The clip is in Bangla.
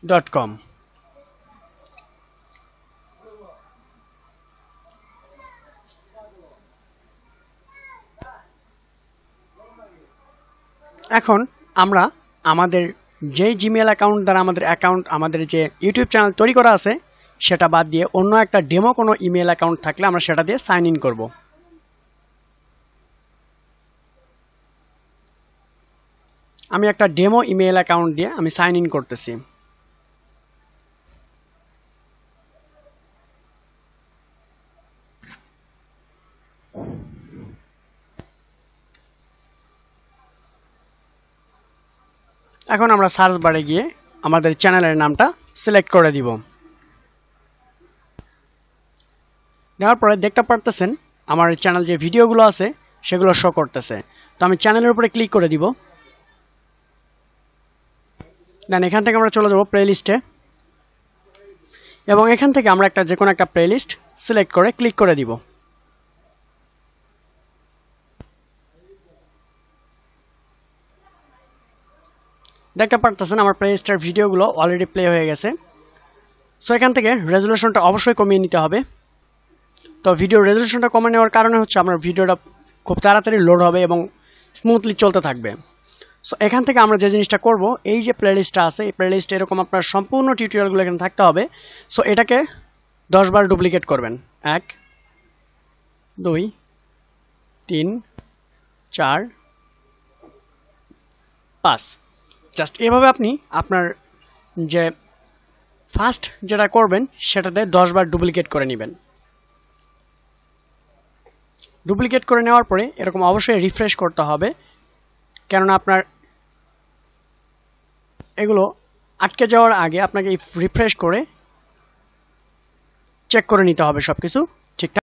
gmail.com। এখন আমরা আমাদের যে জিমেল অ্যাকাউন্ট দ্বারা আমাদের যে ইউটিউব চ্যানেল তৈরি করা আছে সেটা বাদ দিয়ে অন্য একটা ডেমো কোনো ইমেল অ্যাকাউন্ট থাকলে আমরা সেটা দিয়ে সাইন ইন করব। আমি একটা ডেমো ইমেল অ্যাকাউন্ট দিয়ে আমি সাইন ইন করতেছি। এখন আমরা সার্চ বারে গিয়ে আমাদের চ্যানেলের নামটা সিলেক্ট করে দিব। দেওয়ার পরে দেখতে পারতেছেন আমার চ্যানেল যে ভিডিওগুলো আছে সেগুলো শো করতেছে। তো আমি চ্যানেলের উপরে ক্লিক করে দিব। দেন এখান থেকে আমরা চলে যাব প্লেলিস্টে এবং এখান থেকে আমরা যে কোনো একটা প্লেলিস্ট সিলেক্ট করে ক্লিক করে দিব। দেখতে পারতেছেন আমার প্লেলিস্টের ভিডিওগুলো অলরেডি প্লে হয়ে গেছে। সো এখান থেকে রেজুলেশনটা অবশ্যই কমিয়ে নিতে হবে। তো ভিডিও রেজুলেশনটা কমিয়ে নেওয়ার কারণে হচ্ছে আমার ভিডিওটা খুব তাড়াতাড়ি লোড হবে এবং স্মুথলি চলতে থাকবে। সো এখান থেকে আমরা যে জিনিসটা করব, এই যে প্লেলিস্টটা আছে এই প্লেলিস্টে এরকম আপনার সম্পূর্ণ টিউটোরিয়ালগুলো এখানে থাকতে হবে। সো এটাকে 10 বার ডুপ্লিকেট করবেন। 1 2 3 4 5। জাস্ট এভাবে আপনি আপনার যে ফার্স্ট যেটা করবেন সেটাতে 10 বার ডুপ্লিকেট করে নেবেন। ডুপ্লিকেট করে নেওয়ার পরে এরকম অবশ্যই রিফ্রেশ করতে হবে, কেননা আপনার এগুলো আটকে যাওয়ার আগে আপনাকে রিফ্রেশ করে চেক করে নিতে হবে সবকিছু